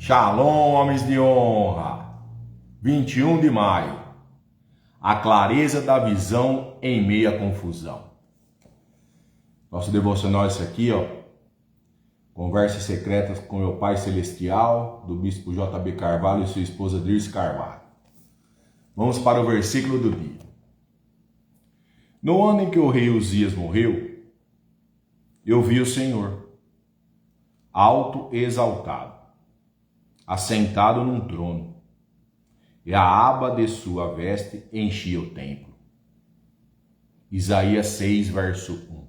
Shalom, homens de honra. 21 de maio. A clareza da visão em meio à confusão. Nosso devocional é esse aqui, ó. Conversas secretas com meu Pai Celestial, do Bispo J.B. Carvalho e sua esposa Dirce Carvalho. Vamos para o versículo do dia. No ano em que o rei Uzias morreu, eu vi o Senhor, alto e exaltado, assentado num trono, e a aba de sua veste enchia o templo. Isaías 6, verso 1.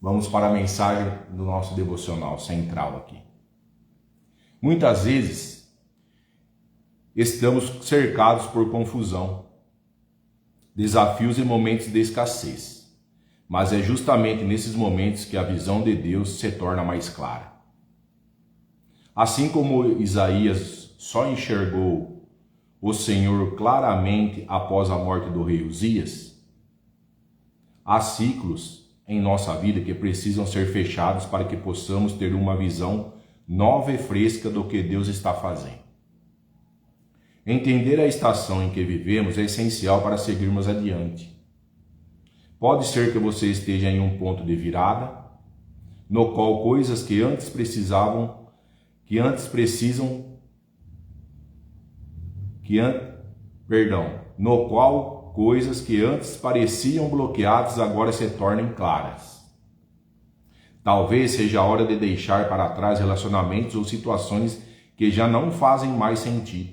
Vamos para a mensagem do nosso devocional central aqui. Muitas vezes, estamos cercados por confusão, desafios e momentos de escassez. Mas é justamente nesses momentos que a visão de Deus se torna mais clara. Assim como Isaías só enxergou o Senhor claramente após a morte do rei Uzias, há ciclos em nossa vida que precisam ser fechados para que possamos ter uma visão nova e fresca do que Deus está fazendo. Entender a estação em que vivemos é essencial para seguirmos adiante. Pode ser que você esteja em um ponto de virada, no qual coisas que antes pareciam bloqueadas agora se tornem claras. Talvez seja a hora de deixar para trás relacionamentos ou situações que já não fazem mais sentido,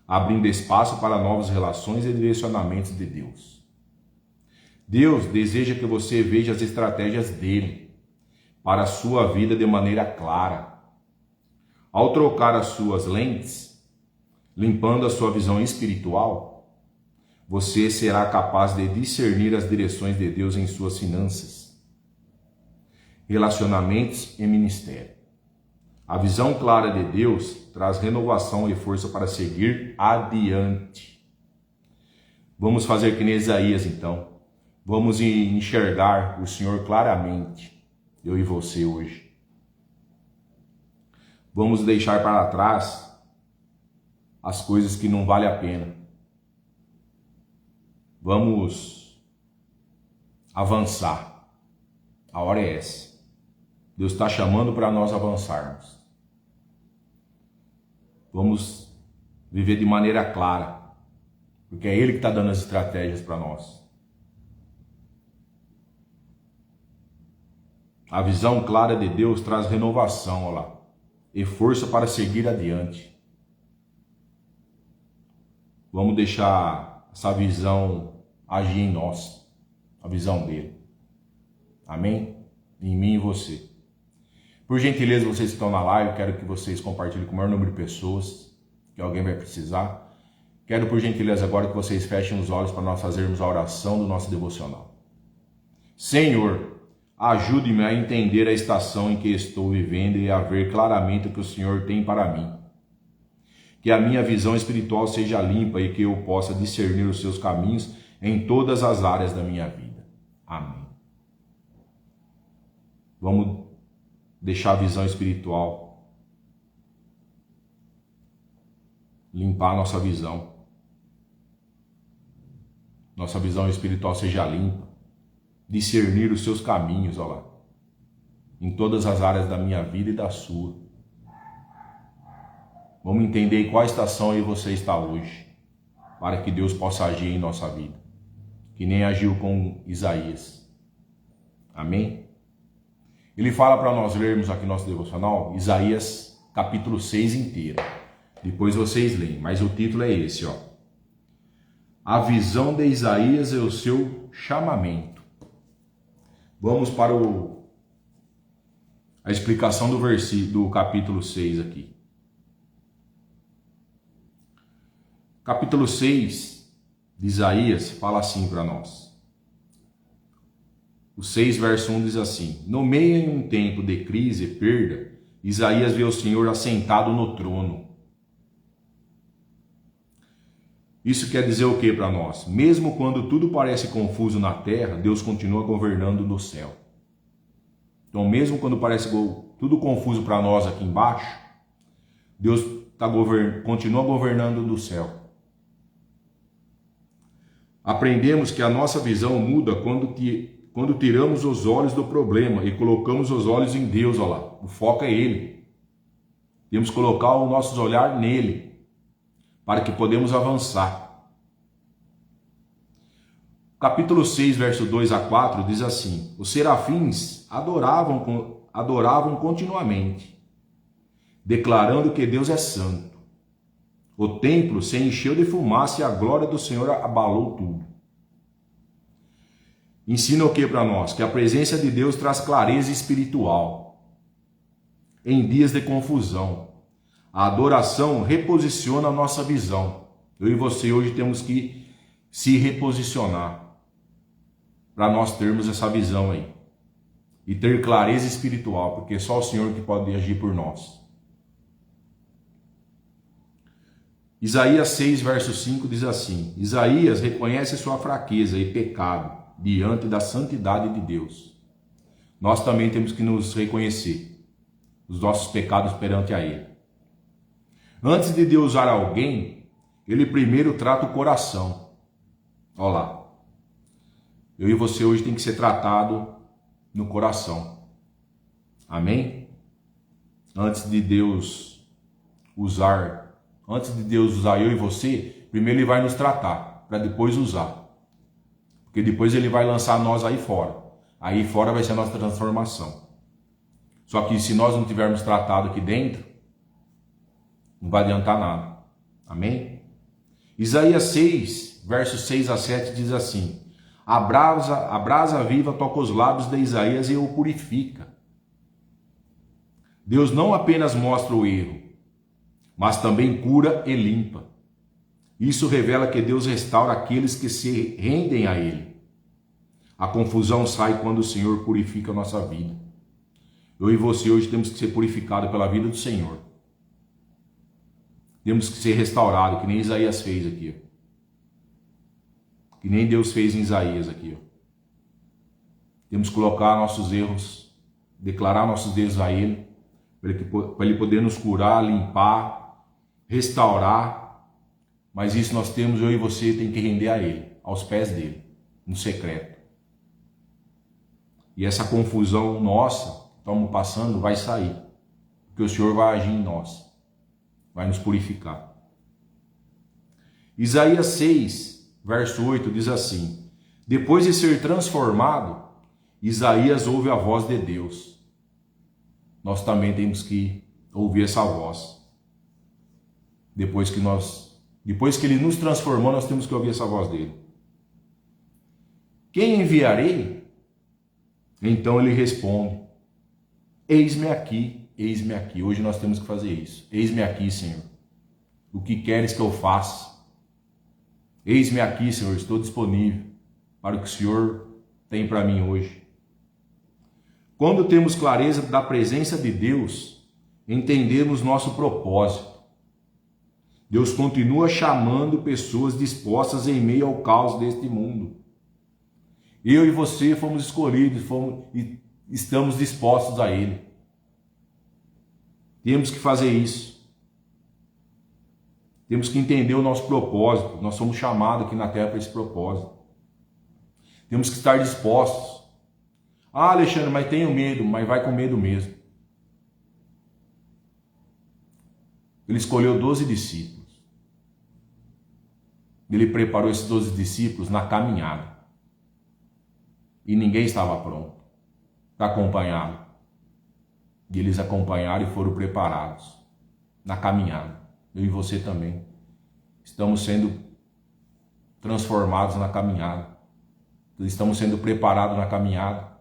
abrindo espaço para novas relações e direcionamentos de Deus. Deus deseja que você veja as estratégias dele para a sua vida de maneira clara. Ao trocar as suas lentes, limpando a sua visão espiritual, você será capaz de discernir as direções de Deus em suas finanças, relacionamentos e ministério. A visão clara de Deus traz renovação e força para seguir adiante. Vamos fazer que nem Isaías, então. Vamos enxergar o Senhor claramente, eu e você hoje. Vamos deixar para trás as coisas que não valem a pena. Vamos avançar. A hora é essa. Deus está chamando para nós avançarmos. Vamos viver de maneira clara, porque é Ele que está dando as estratégias para nós. A visão clara de Deus traz renovação, olha lá, e força para seguir adiante. Vamos deixar essa visão agir em nós, a visão dele. Amém? Em mim e você. Por gentileza, vocês que estão na live, quero que vocês compartilhem com o maior número de pessoas, que alguém vai precisar. Quero, por gentileza, agora que vocês fechem os olhos para nós fazermos a oração do nosso devocional. Senhor, ajude-me a entender a estação em que estou vivendo e a ver claramente o que o Senhor tem para mim. Que a minha visão espiritual seja limpa e que eu possa discernir os seus caminhos em todas as áreas da minha vida. Amém. Vamos deixar a visão espiritual limpar a nossa visão. Nossa visão espiritual seja limpa. Discernir os seus caminhos, olha lá, em todas as áreas da minha vida e da sua. Vamos entender em qual estação aí você está hoje, para que Deus possa agir em nossa vida, que nem agiu com Isaías. Amém? Ele fala para nós lermos aqui nosso devocional, Isaías capítulo 6 inteiro. Depois vocês leem, mas o título é esse, ó. A visão de Isaías é o seu chamamento. Vamos para a explicação do capítulo 6 aqui. Capítulo 6 de Isaías fala assim para nós. O 6, verso 1 diz assim: No meio de um tempo de crise e perda, Isaías vê o Senhor assentado no trono. Isso quer dizer o que para nós? Mesmo quando tudo parece confuso na terra, Deus continua governando no céu. Então, mesmo quando parece tudo confuso para nós aqui embaixo, Deus continua governando do céu. Aprendemos que a nossa visão muda quando tiramos os olhos do problema e colocamos os olhos em Deus. Olha lá, o foco é Ele. Temos que colocar os nossos olhares nele, para que podemos avançar. Capítulo 6, verso 2 a 4 diz assim: os serafins adoravam continuamente, declarando que Deus é santo. O templo se encheu de fumaça e a glória do Senhor abalou tudo. Ensina o que para nós? Que a presença de Deus traz clareza espiritual em dias de confusão. A adoração reposiciona a nossa visão. Eu e você hoje temos que se reposicionar para nós termos essa visão aí e ter clareza espiritual, porque só o Senhor que pode agir por nós. Isaías 6, verso 5 diz assim: Isaías reconhece sua fraqueza e pecado diante da santidade de Deus. Nós também temos que nos reconhecer os nossos pecados perante a Ele. Antes de Deus usar alguém, Ele primeiro trata o coração. Olha lá. Eu e você hoje tem que ser tratado no coração. Amém? Antes de Deus usar eu e você, primeiro Ele vai nos tratar, para depois usar. Porque depois Ele vai lançar nós aí fora. Aí fora vai ser a nossa transformação. Só que se nós não tivermos tratado aqui dentro, não vai adiantar nada. Amém? Isaías 6, versos 6 a 7 diz assim: a brasa viva toca os lábios de Isaías e o purifica. Deus não apenas mostra o erro, mas também cura e limpa. Isso revela que Deus restaura aqueles que se rendem a Ele. A confusão sai quando o Senhor purifica a nossa vida. Eu e você hoje temos que ser purificados pela vida do Senhor. Temos que ser restaurados, que nem Isaías fez aqui. Que nem Deus fez em Isaías aqui. Temos que colocar nossos erros, declarar nossos erros a Ele, para Ele poder nos curar, limpar, restaurar. Mas isso nós temos, eu e você, tem que render a Ele, aos pés dEle, no secreto. E essa confusão nossa, que estamos passando, vai sair. Porque o Senhor vai agir em nós. Vai nos purificar. Isaías 6, verso 8 diz assim: depois de ser transformado, Isaías ouve a voz de Deus. Nós também temos que ouvir essa voz. Depois que Ele nos transformou, nós temos que ouvir essa voz dele. Quem enviarei? Então ele responde: eis-me aqui. Eis-me aqui. Hoje nós temos que fazer isso. Eis-me aqui, Senhor. O que queres que eu faça? Eis-me aqui, Senhor. Estou disponível para o que o Senhor tem para mim hoje. Quando temos clareza da presença de Deus, entendemos nosso propósito. Deus continua chamando pessoas dispostas em meio ao caos deste mundo. Eu e você fomos escolhidos, e estamos dispostos a Ele. Temos que fazer isso. Temos que entender o nosso propósito. Nós somos chamados aqui na terra para esse propósito. Temos que estar dispostos. Ah, Alexandre, mas tenho medo. Mas vai com medo mesmo. Ele escolheu 12 discípulos. Ele preparou esses 12 discípulos na caminhada. E ninguém estava pronto para acompanhá-lo. E eles acompanharam e foram preparados na caminhada. Eu e você também. Estamos sendo transformados na caminhada. Estamos sendo preparados na caminhada.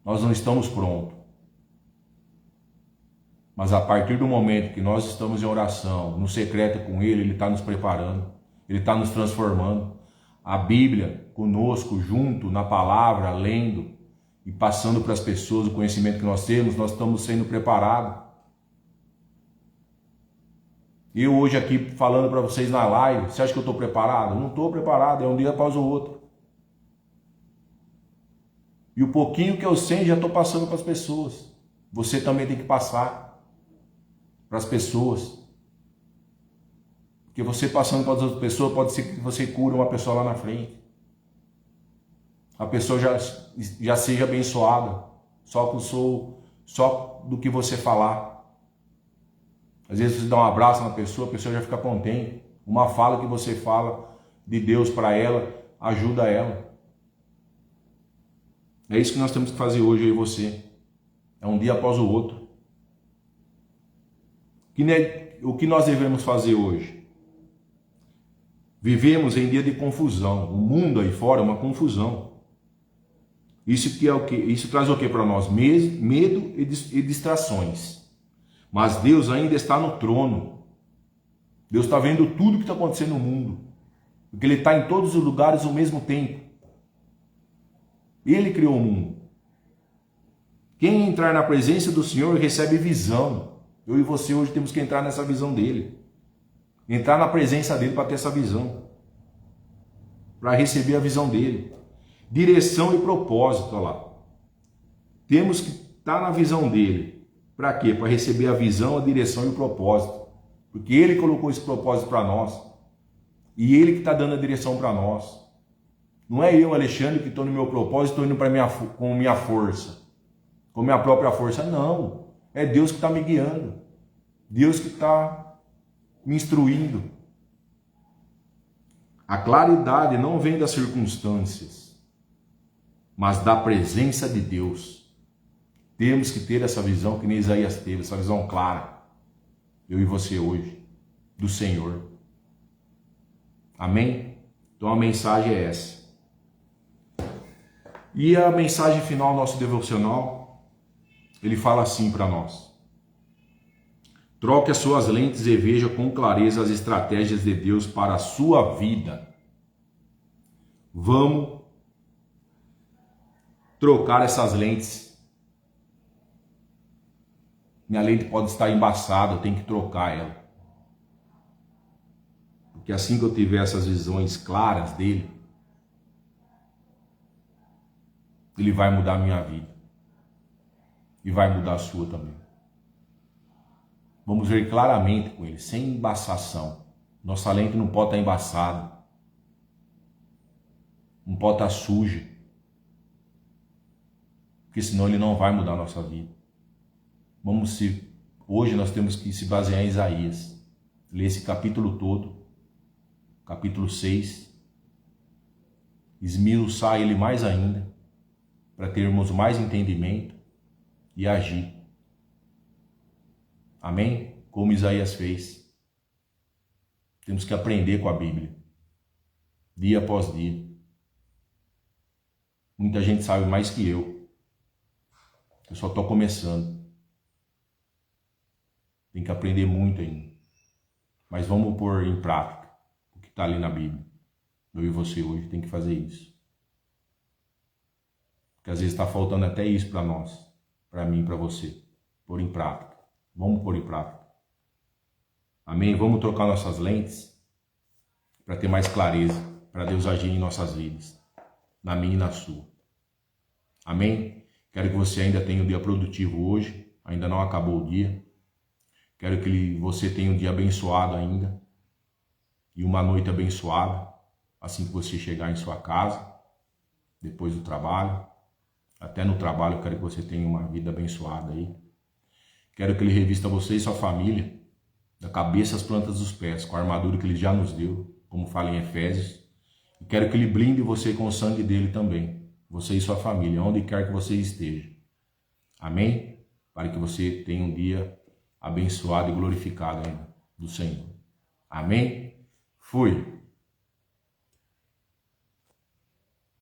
Nós não estamos prontos. Mas a partir do momento que nós estamos em oração, no secreto com Ele está nos preparando. Ele está nos transformando. A Bíblia conosco, junto, na palavra, lendo e passando para as pessoas o conhecimento que nós temos, nós estamos sendo preparados. Eu hoje aqui falando para vocês na live, você acha que eu estou preparado? Não estou preparado, é um dia após o outro. E o pouquinho que eu sei já estou passando para as pessoas. Você também tem que passar. para as pessoas. Porque você passando para as outras pessoas, pode ser que você cure uma pessoa lá na frente. A pessoa já seja abençoada, só do que você falar. Às vezes você dá um abraço na pessoa, a pessoa já fica contente. Uma fala que você fala de Deus para ela, ajuda ela. É isso que nós temos que fazer hoje, eu e você. É um dia após o outro. O que nós devemos fazer hoje? Vivemos em dia de confusão. O mundo aí fora é uma confusão. Isso que é o quê? Isso traz o que para nós? Medo e distrações. Mas Deus ainda está no trono. Deus está vendo tudo que está acontecendo no mundo. Porque Ele está em todos os lugares ao mesmo tempo. Ele criou o mundo. Quem entrar na presença do Senhor recebe visão. Eu e você hoje temos que entrar nessa visão dele. Entrar na presença dele para ter essa visão. Para receber a visão dele. Direção e propósito, olha lá. Temos que estar na visão dele. Para quê? Para receber a visão, a direção e o propósito. Porque ele colocou esse propósito para nós. E ele que está dando a direção para nós. Não é eu, Alexandre, que estou no meu propósito, estou indo com minha força. Com minha própria força. Não. É Deus que está me guiando. Deus que está me instruindo. A claridade não vem das circunstâncias, mas da presença de Deus. Temos que ter essa visão que nem Isaías teve, essa visão clara. Eu e você hoje, do Senhor. Amém? Então a mensagem é essa. E a mensagem final do nosso devocional, ele fala assim para nós. Troque as suas lentes e veja com clareza as estratégias de Deus para a sua vida. Vamos trocar essas lentes. Minha lente pode estar embaçada, eu tenho que trocar ela. Porque assim que eu tiver essas visões claras dele, ele vai mudar a minha vida. E vai mudar a sua também. Vamos ver claramente com ele, sem embaçação. Nossa lente não pode estar embaçada. Não pode estar suja. Porque senão ele não vai mudar a nossa vida. Hoje nós temos que se basear em Isaías. Ler esse capítulo todo. Capítulo 6. Esmiuçar ele mais ainda. Para termos mais entendimento e agir. Amém? Como Isaías fez. Temos que aprender com a Bíblia. Dia após dia. Muita gente sabe mais que eu. Eu só estou começando. Tem que aprender muito ainda. Mas vamos pôr em prática o que está ali na Bíblia. Eu e você hoje tem que fazer isso. Porque às vezes está faltando até isso para nós. Para mim e para você. Pôr em prática. Vamos pôr em prática. Amém? Vamos trocar nossas lentes para ter mais clareza, para Deus agir em nossas vidas, na minha e na sua. Amém? Quero que você ainda tenha um dia produtivo hoje, ainda não acabou o dia. Quero que você tenha um dia abençoado ainda e uma noite abençoada, assim que você chegar em sua casa, depois do trabalho. Até no trabalho eu quero que você tenha uma vida abençoada aí. Quero que Ele revista você e sua família, da cabeça às plantas dos pés, com a armadura que Ele já nos deu, como fala em Efésios. E quero que Ele blinde você com o sangue dele também, você e sua família, onde quer que você esteja. Amém? Para que você tenha um dia abençoado e glorificado ainda do Senhor. Amém? Fui.